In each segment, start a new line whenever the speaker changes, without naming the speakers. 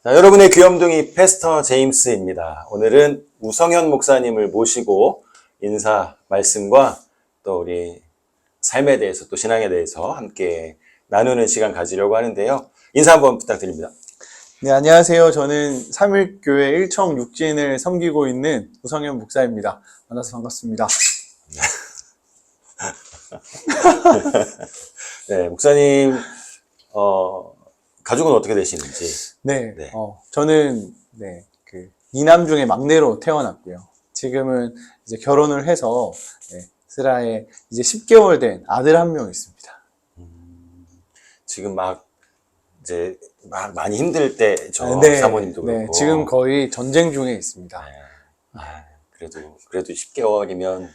자, 여러분의 귀염둥이 패스터 제임스입니다. 오늘은 우성현 목사님을 모시고 인사 말씀과 또 우리 삶에 대해서 또 신앙에 대해서 함께 나누는 시간 가지려고 하는데요. 인사 한번 부탁드립니다.
네, 안녕하세요. 저는 삼일교회 일청 육진을 섬기고 있는 우성현 목사입니다. 만나서 반갑습니다.
네, 목사님 가족은 어떻게 되시는지?
네, 저는 이남 중에 막내로 태어났고요. 지금은 이제 결혼을 해서 슬하에 이제 10개월 된 아들 한 명 있습니다.
지금 이제 많이 힘들 때죠.
네,
사모님도
네,
그렇고.
지금 거의 전쟁 중에 있습니다.
네. 그래도 10개월이면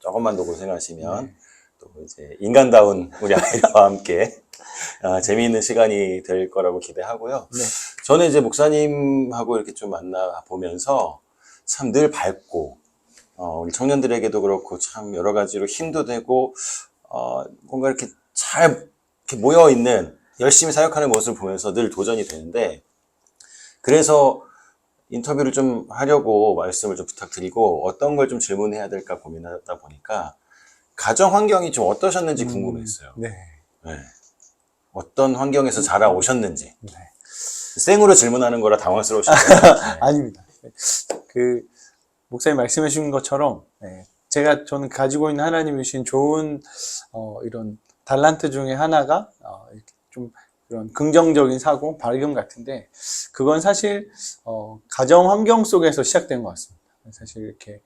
조금만 더 고생하시면 또 이제 인간다운 우리 아이와 함께 재미있는 시간이 될 거라고 기대하고요.
네.
저는 이제 목사님하고 이렇게 좀 만나보면서 참 늘 밝고, 우리 청년들에게도 그렇고 참 여러 가지로 힘도 되고, 뭔가 이렇게 잘 이렇게 모여있는 열심히 사역하는 모습을 보면서 늘 도전이 되는데, 그래서 인터뷰를 좀 하려고 말씀을 좀 부탁드리고 어떤 걸 좀 질문해야 될까 고민하다 보니까 가정 환경이 좀 어떠셨는지 궁금했어요.
네.
네. 어떤 환경에서 자라오셨는지.
네.
생으로 질문하는 거라 당황스러우시죠? 네.
아닙니다. 목사님 말씀해 주신 것처럼, 저는 가지고 있는 하나님이 주신 좋은, 이런 달란트 중에 하나가, 이렇게 좀 그런 긍정적인 사고, 밝음 같은데, 그건 사실, 가정 환경 속에서 시작된 것 같습니다. 사실 이렇게,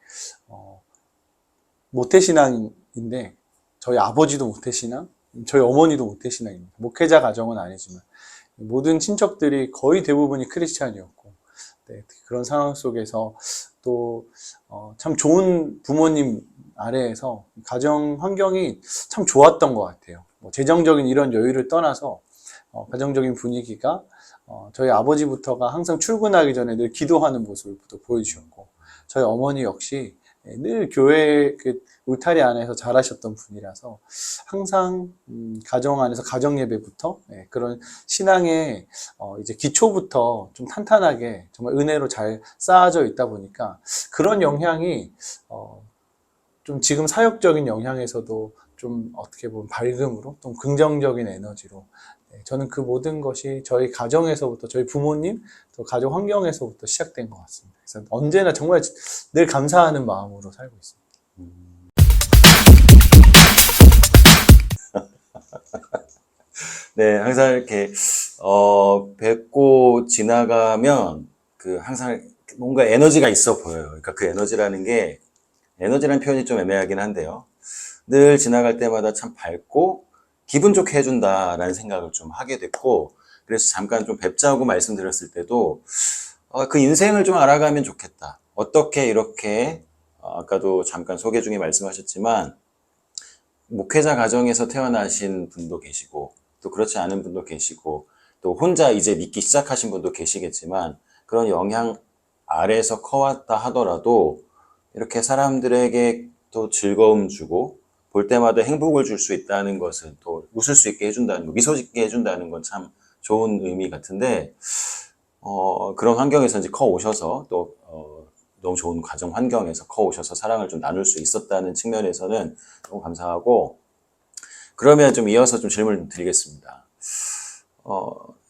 모태신앙인데, 저희 아버지도 모태신앙, 저희 어머니도 모태신앙입니다. 목회자 가정은 아니지만, 모든 친척들이 거의 대부분이 크리스찬이었고, 그런 상황 속에서 또, 참 좋은 부모님 아래에서 가정 환경이 참 좋았던 것 같아요. 재정적인 이런 여유를 떠나서, 가정적인 분위기가, 저희 아버지부터가 항상 출근하기 전에 늘 기도하는 모습을 보여주셨고, 저희 어머니 역시 늘 교회 울타리 안에서 자라셨던 분이라서 항상 가정 안에서 가정 예배부터 그런 신앙의 이제 기초부터 좀 탄탄하게 정말 은혜로 잘 쌓아져 있다 보니까 그런 영향이 좀 지금 사역적인 영향에서도 좀 어떻게 보면 밝음으로 좀 긍정적인 에너지로 저는 그 모든 것이 저희 가정에서부터 저희 부모님 또 가족 환경에서부터 시작된 것 같습니다. 그래서 언제나 정말 늘 감사하는 마음으로 살고 있습니다.
네, 항상 이렇게, 뵙고 지나가면, 항상 뭔가 에너지가 있어 보여요. 그러니까 그 에너지라는 표현이 좀 애매하긴 한데요. 늘 지나갈 때마다 참 밝고, 기분 좋게 해준다라는 생각을 좀 하게 됐고, 그래서 잠깐 좀 뵙자고 말씀드렸을 때도, 그 인생을 좀 알아가면 좋겠다. 어떻게 이렇게, 아까도 잠깐 소개 중에 말씀하셨지만, 목회자 가정에서 태어나신 분도 계시고 또 그렇지 않은 분도 계시고 또 혼자 이제 믿기 시작하신 분도 계시겠지만 그런 영향 아래에서 커왔다 하더라도 이렇게 사람들에게 또 즐거움 주고 볼 때마다 행복을 줄 수 있다는 것은 또 웃을 수 있게 해준다는 거, 미소 짓게 해준다는 건 참 좋은 의미 같은데 그런 환경에서 이제 커 오셔서 또 너무 좋은 가정 환경에서 커 오셔서 사랑을 좀 나눌 수 있었다는 측면에서는 너무 감사하고, 그러면 좀 이어서 좀 질문을 드리겠습니다.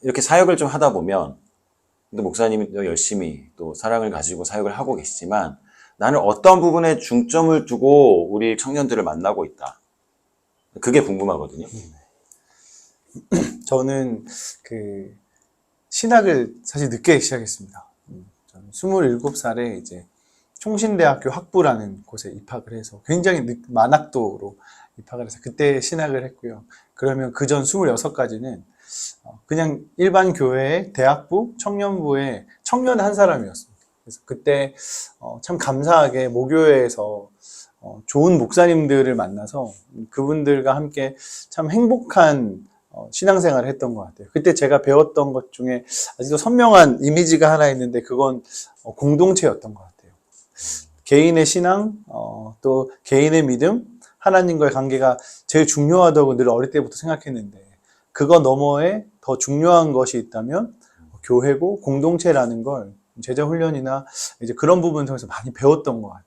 이렇게 사역을 좀 하다 보면, 근데 목사님이 열심히 또 사랑을 가지고 사역을 하고 계시지만, 나는 어떤 부분에 중점을 두고 우리 청년들을 만나고 있다. 그게 궁금하거든요.
저는 신학을 사실 늦게 시작했습니다. 저는 27살에 이제 총신대학교 학부라는 곳에 입학을 해서 굉장히 만학도로 입학을 해서 그때 신학을 했고요. 그러면 그전 26까지는 그냥 일반 교회의 대학부, 청년부의 청년 한 사람이었습니다. 그래서 그때 참 감사하게 모교회에서 좋은 목사님들을 만나서 그분들과 함께 참 행복한 신앙생활을 했던 것 같아요. 그때 제가 배웠던 것 중에 아직도 선명한 이미지가 하나 있는데 그건 공동체였던 것 같아요. 개인의 신앙, 또 개인의 믿음, 하나님과의 관계가 제일 중요하다고 늘 어릴 때부터 생각했는데 그거 너머에 더 중요한 것이 있다면 교회고 공동체라는 걸 제자 훈련이나 이제 그런 부분 통해서 많이 배웠던 것 같아요.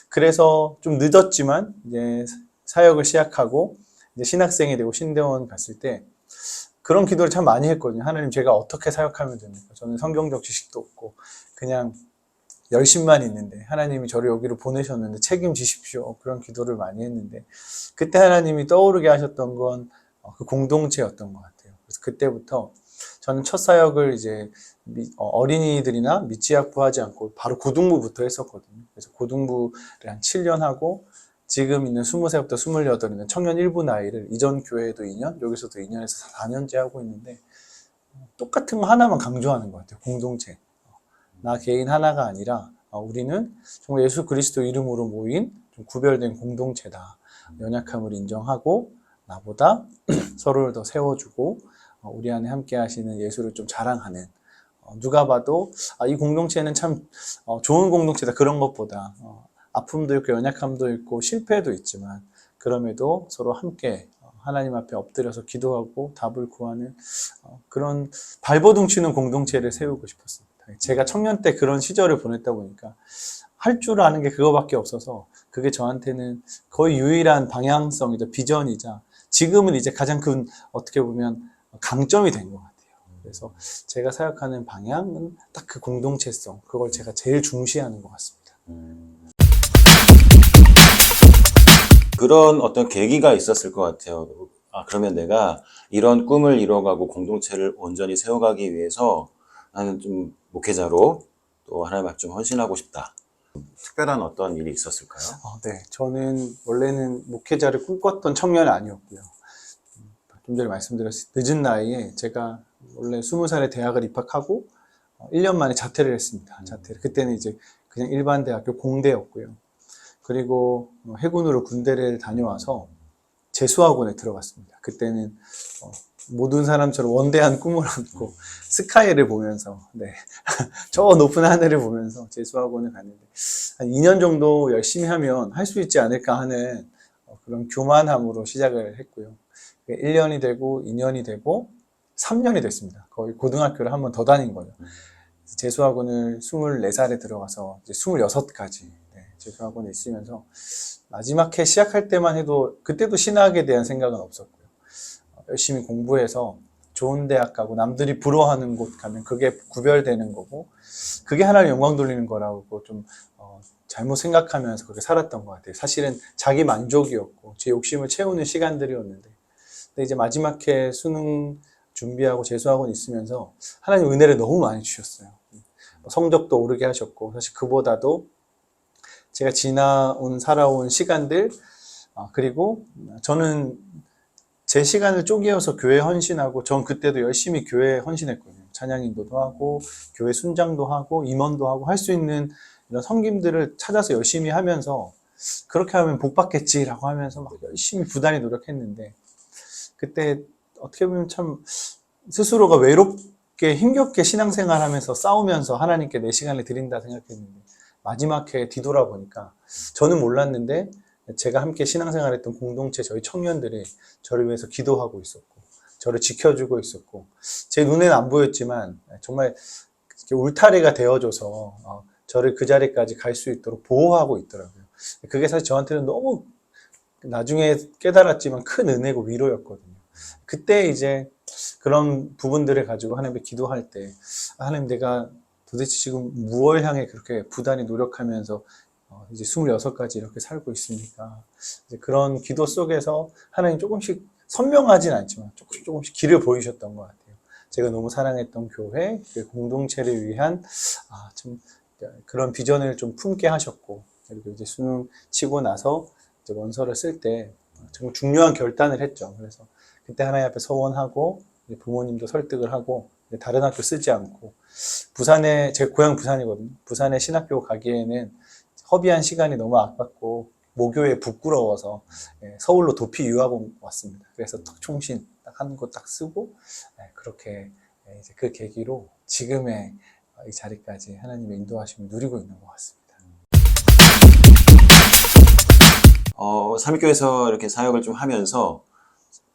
그래서 좀 늦었지만 이제 사역을 시작하고 이제 신학생이 되고 신대원 갔을 때 그런 기도를 참 많이 했거든요. 하나님, 제가 어떻게 사역하면 됩니까? 저는 성경적 지식도 없고 그냥 열심만 있는데 하나님이 저를 여기로 보내셨는데 책임지십시오. 그런 기도를 많이 했는데 그때 하나님이 떠오르게 하셨던 건 그 공동체였던 것 같아요. 그래서 그때부터 저는 첫 사역을 이제 어린이들이나 미취학부 하지 않고 바로 고등부부터 했었거든요. 그래서 고등부를 한 7년 하고 지금 있는 20살부터 28있는 청년 1부 나이를 이전 교회에도 2년, 여기서도 2년에서 4년째 하고 있는데 똑같은 거 하나만 강조하는 것 같아요. 공동체. 나 개인 하나가 아니라 우리는 정말 예수 그리스도 이름으로 모인 좀 구별된 공동체다. 연약함을 인정하고 나보다 서로를 더 세워주고 우리 안에 함께 하시는 예수를 좀 자랑하는 누가 봐도 이 공동체는 참 좋은 공동체다. 그런 것보다 아픔도 있고 연약함도 있고 실패도 있지만 그럼에도 서로 함께 하나님 앞에 엎드려서 기도하고 답을 구하는 그런 발버둥 치는 공동체를 세우고 싶었습니다. 제가 청년 때 그런 시절을 보냈다 보니까 할 줄 아는 게 그거밖에 없어서 그게 저한테는 거의 유일한 방향성이자 비전이자 지금은 이제 가장 큰 어떻게 보면 강점이 된 것 같아요. 그래서 제가 생각하는 방향은 딱 그 공동체성, 그걸 제가 제일 중시하는 것 같습니다.
그런 어떤 계기가 있었을 것 같아요. 그러면 내가 이런 꿈을 이뤄가고 공동체를 온전히 세워가기 위해서 나는 좀 목회자로 또 하나님 앞에 좀 헌신하고 싶다. 특별한 어떤 일이 있었을까요?
네, 저는 원래는 목회자를 꿈꿨던 청년은 아니었고요. 좀 전에 말씀드렸듯이 늦은 나이에 제가 원래 20살에 대학을 입학하고 1년 만에 자퇴를 했습니다. 자퇴를. 그때는 이제 그냥 일반 대학교 공대였고요. 그리고 해군으로 군대를 다녀와서 재수학원에 들어갔습니다. 그때는 모든 사람처럼 원대한 꿈을 안고 스카이를 보면서 저 높은 하늘을 보면서 재수학원을 갔는데 한 2년 정도 열심히 하면 할 수 있지 않을까 하는 그런 교만함으로 시작을 했고요. 1년이 되고 2년이 되고 3년이 됐습니다. 거의 고등학교를 한 번 더 다닌 거예요. 재수학원을 24살에 들어가서 이제 26까지 재수학원에 있으면서 마지막 해 시작할 때만 해도 그때도 신학에 대한 생각은 없었고요. 열심히 공부해서 좋은 대학 가고 남들이 부러워하는 곳 가면 그게 구별되는 거고 그게 하나님 영광 돌리는 거라고 좀 잘못 생각하면서 그렇게 살았던 것 같아요. 사실은 자기 만족이었고 제 욕심을 채우는 시간들이었는데 근데 이제 마지막 해 수능 준비하고 재수학원 있으면서 하나님 은혜를 너무 많이 주셨어요. 성적도 오르게 하셨고 사실 그보다도 제가 살아온 시간들 그리고 저는 제 시간을 쪼개어서 교회 헌신하고 전 그때도 열심히 교회에 헌신했거든요. 찬양 인도도 하고 교회 순장도 하고 임원도 하고 할 수 있는 이런 섬김들을 찾아서 열심히 하면서 그렇게 하면 복 받겠지라고 하면서 막 열심히 부단히 노력했는데 그때 어떻게 보면 참 스스로가 외롭게 힘겹게 신앙생활 하면서 싸우면서 하나님께 내 시간을 드린다 생각했는데 마지막 해 뒤돌아보니까 저는 몰랐는데 제가 함께 신앙생활했던 공동체 저희 청년들이 저를 위해서 기도하고 있었고 저를 지켜주고 있었고 제 눈에는 안 보였지만 정말 울타리가 되어줘서 저를 그 자리까지 갈 수 있도록 보호하고 있더라고요. 그게 사실 저한테는 너무 나중에 깨달았지만 큰 은혜고 위로였거든요. 그때 이제 그런 부분들을 가지고 하나님께 기도할 때 하나님, 내가 도대체 지금 무엇을 향해 그렇게 부단히 노력하면서 이제 26까지 이렇게 살고 있습니까? 이제 그런 기도 속에서 하나님 조금씩 선명하진 않지만 조금씩 길을 보이셨던 것 같아요. 제가 너무 사랑했던 교회, 그 공동체를 위한 참 그런 비전을 좀 품게 하셨고, 그리고 이제 수능 치고 나서 이제 원서를 쓸 때 정말 중요한 결단을 했죠. 그래서 그때 하나님 앞에 서원하고 부모님도 설득을 하고 다른 학교 쓰지 않고 부산에, 제 고향 부산이거든요. 부산에 신학교 가기에는 허비한 시간이 너무 아깝고 모교에 부끄러워서 서울로 도피 유학원 왔습니다. 그래서 턱총신 딱 한 곳 딱 쓰고 그렇게 이제 그 계기로 지금의 이 자리까지 하나님의 인도하심을 누리고 있는 것 같습니다.
삼일교회에서 이렇게 사역을 좀 하면서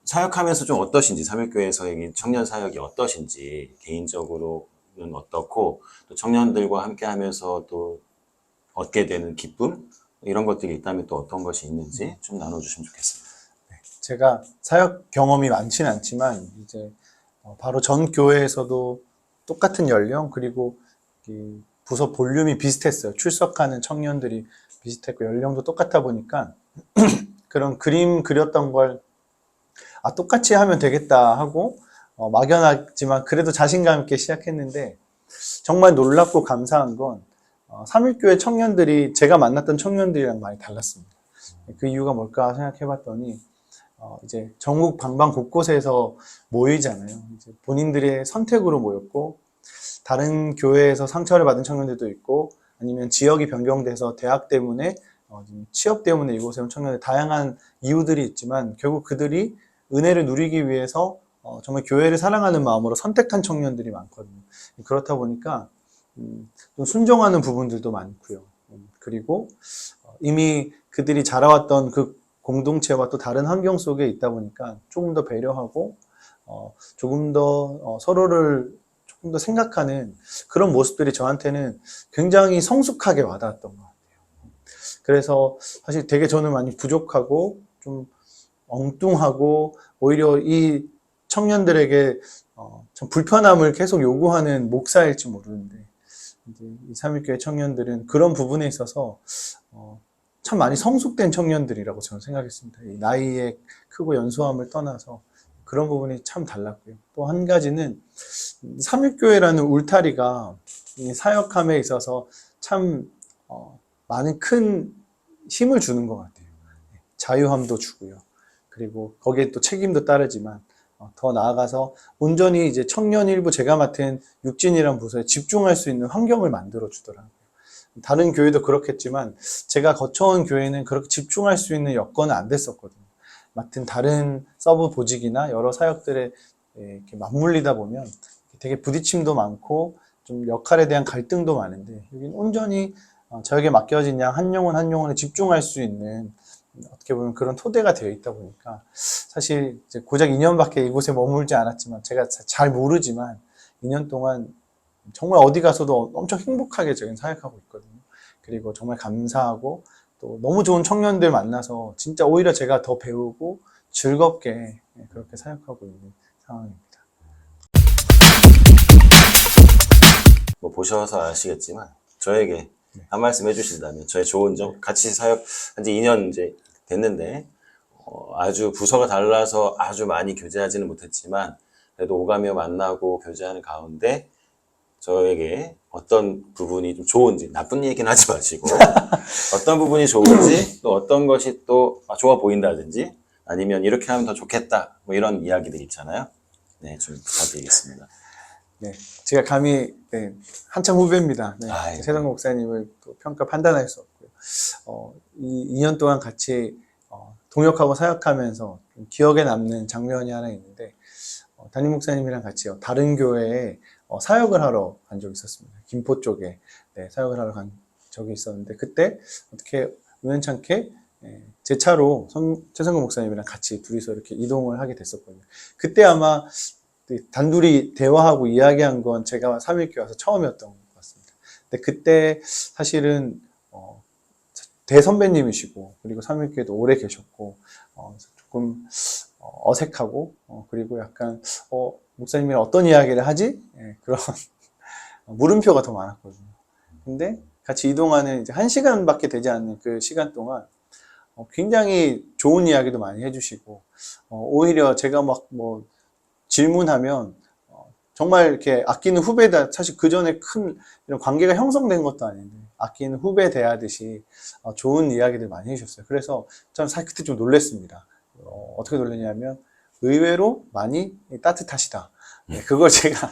사역하면서 좀 어떠신지, 삼일교회에서의 청년 사역이 어떠신지, 개인적으로는 어떻고, 또 청년들과 함께 하면서 또 얻게 되는 기쁨? 이런 것들이 있다면 또 어떤 것이 있는지 좀 나눠주시면 좋겠습니다.
제가 사역 경험이 많지는 않지만 이제 바로 전 교회에서도 똑같은 연령 그리고 이 부서 볼륨이 비슷했어요. 출석하는 청년들이 비슷했고 연령도 똑같아 보니까 그런 그림 그렸던 걸 똑같이 하면 되겠다 하고 막연하지만 그래도 자신감 있게 시작했는데 정말 놀랍고 감사한 건 삼일교회 청년들이 제가 만났던 청년들이랑 많이 달랐습니다. 그 이유가 뭘까 생각해 봤더니 이제 전국 방방 곳곳에서 모이잖아요. 이제 본인들의 선택으로 모였고 다른 교회에서 상처를 받은 청년들도 있고 아니면 지역이 변경돼서 대학 때문에 취업 때문에 이곳에 온 청년들 다양한 이유들이 있지만 결국 그들이 은혜를 누리기 위해서 정말 교회를 사랑하는 마음으로 선택한 청년들이 많거든요. 그렇다 보니까 좀 순종하는 부분들도 많고요. 그리고 이미 그들이 자라왔던 그 공동체와 또 다른 환경 속에 있다 보니까 조금 더 배려하고 조금 더 서로를 조금 더 생각하는 그런 모습들이 저한테는 굉장히 성숙하게 와닿았던 것 같아요. 그래서 사실 되게 저는 많이 부족하고 좀 엉뚱하고 오히려 이 청년들에게 참 불편함을 계속 요구하는 목사일지 모르는데 이제 이 삼일교회 청년들은 그런 부분에 있어서 참 많이 성숙된 청년들이라고 저는 생각했습니다. 이 나이의 크고 연소함을 떠나서 그런 부분이 참 달랐고요. 또 한 가지는 삼일교회라는 울타리가 이 사역함에 있어서 참 많은 큰 힘을 주는 것 같아요. 자유함도 주고요. 그리고 거기에 또 책임도 따르지만 더 나아가서 온전히 이제 청년 일부 제가 맡은 육진이란 부서에 집중할 수 있는 환경을 만들어 주더라고요. 다른 교회도 그렇겠지만 제가 거쳐온 교회는 그렇게 집중할 수 있는 여건은 안 됐었거든요. 맡은 다른 서브 보직이나 여러 사역들에 이렇게 맞물리다 보면 되게 부딪힘도 많고 좀 역할에 대한 갈등도 많은데 여기는 온전히 저에게 맡겨진 양 한 영혼 한 영혼에 집중할 수 있는 어떻게 보면 그런 토대가 되어 있다 보니까 사실 이제 고작 2년밖에 이곳에 머물지 않았지만 제가 잘 모르지만 2년 동안 정말 어디 가서도 엄청 행복하게 저는 사역하고 있거든요. 그리고 정말 감사하고 또 너무 좋은 청년들 만나서 진짜 오히려 제가 더 배우고 즐겁게 그렇게 사역하고 있는 상황입니다.
뭐 보셔서 아시겠지만 저에게 한 말씀 해주신다면 저의 좋은 점 같이 사역한 지 2년 이제 됐는데 아주 부서가 달라서 아주 많이 교제하지는 못했지만 그래도 오가며 만나고 교제하는 가운데 저에게 어떤 부분이 좀 좋은지 나쁜 얘기는 하지 마시고 어떤 부분이 좋은지 또 어떤 것이 또 좋아 보인다든지 아니면 이렇게 하면 더 좋겠다 뭐 이런 이야기들 있잖아요. 네, 좀 부탁드리겠습니다.
네, 제가 감히 한참 후배입니다. 네,
아이고.
세상 목사님을 또 평가 판단할 수 없고요. 이 2년 동안 같이 동역하고 사역하면서 좀 기억에 남는 장면이 하나 있는데 담임 목사님이랑 같이 다른 교회에 사역을 하러 간 적이 있었습니다. 김포 쪽에 사역을 하러 간 적이 있었는데 그때 어떻게 우연찮게 제 차로 최성근 목사님이랑 같이 둘이서 이렇게 이동을 하게 됐었거든요. 그때 아마 단둘이 대화하고 이야기한 건 제가 3일교회 와서 처음이었던 것 같습니다. 근데 그때 사실은 대선배님이시고 그리고 3일교회도 오래 계셨고 조금 어색하고 그리고 약간 목사님이랑 어떤 이야기를 하지? 그런 물음표가 더 많았거든요. 근데 같이 이동하는 이제 1시간밖에 되지 않는 그 시간 동안 굉장히 좋은 이야기도 많이 해주시고 오히려 제가 막 뭐 질문하면 정말 이렇게 아끼는 후배다. 사실 그 전에 큰 이런 관계가 형성된 것도 아닌데 아끼는 후배 대하듯이 좋은 이야기들 많이 해주셨어요. 그래서 참 사실 그때 좀 놀랐습니다. 어떻게 놀랐냐면 의외로 많이 따뜻하시다. 그걸 제가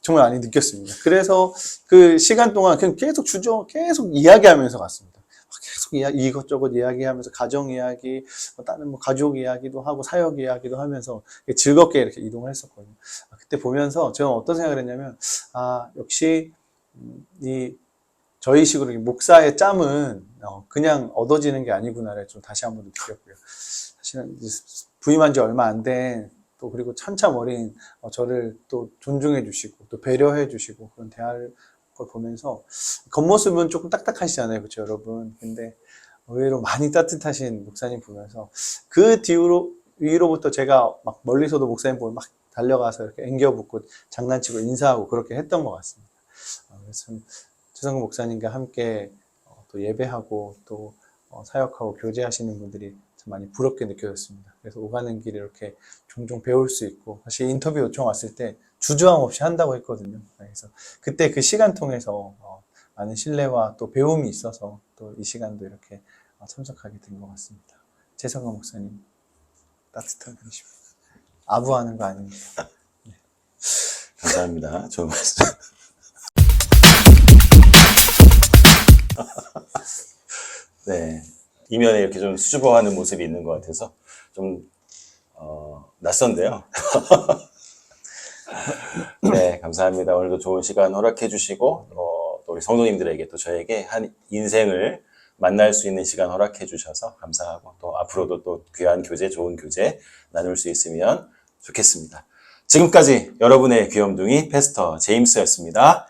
정말 많이 느꼈습니다. 그래서 그 시간 동안 그냥 계속 계속 이야기하면서 갔습니다. 계속 이것저것 이야기하면서 가정 이야기, 다른 뭐 가족 이야기도 하고 사역 이야기도 하면서 즐겁게 이렇게 이동을 했었거든요. 그때 보면서 제가 어떤 생각을 했냐면 역시 이 저희 식으로 목사의 짬은 그냥 얻어지는 게 아니구나를 좀 다시 한번 느꼈고요. 사실은 이제 부임한 지 얼마 안 된 또 그리고 한참 어린 저를 또 존중해 주시고 또 배려해 주시고 그런 대화를 걸 보면서 겉모습은 조금 딱딱하시잖아요, 그렇죠, 여러분. 근데 의외로 많이 따뜻하신 목사님 보면서 그 뒤로 위로부터 제가 막 멀리서도 목사님 보면 막 달려가서 이렇게 앵겨붙고 장난치고 인사하고 그렇게 했던 것 같습니다. 그래서 참 최성근 목사님과 함께 또 예배하고 또 사역하고 교제하시는 분들이 참 많이 부럽게 느껴졌습니다. 그래서 오가는 길에 이렇게 종종 배울 수 있고, 사실 인터뷰 요청 왔을 때 주저함 없이 한다고 했거든요. 그래서 그때 그 시간 통해서 많은 신뢰와 또 배움이 있어서 또 이 시간도 이렇게 참석하게 된 것 같습니다. 최성근 목사님 따뜻한 분이십니다. 아부하는 거 아닙니다.
감사합니다. 좋은 말씀. 네. 이면에 이렇게 좀 수줍어하는 모습이 있는 것 같아서 좀, 낯선데요. 네, 감사합니다. 오늘도 좋은 시간 허락해 주시고, 또 우리 성도님들에게 또 저에게 한 인생을 만날 수 있는 시간 허락해 주셔서 감사하고, 또 앞으로도 또 귀한 교제, 좋은 교제 나눌 수 있으면 좋겠습니다. 지금까지 여러분의 귀염둥이 패스터 제임스였습니다.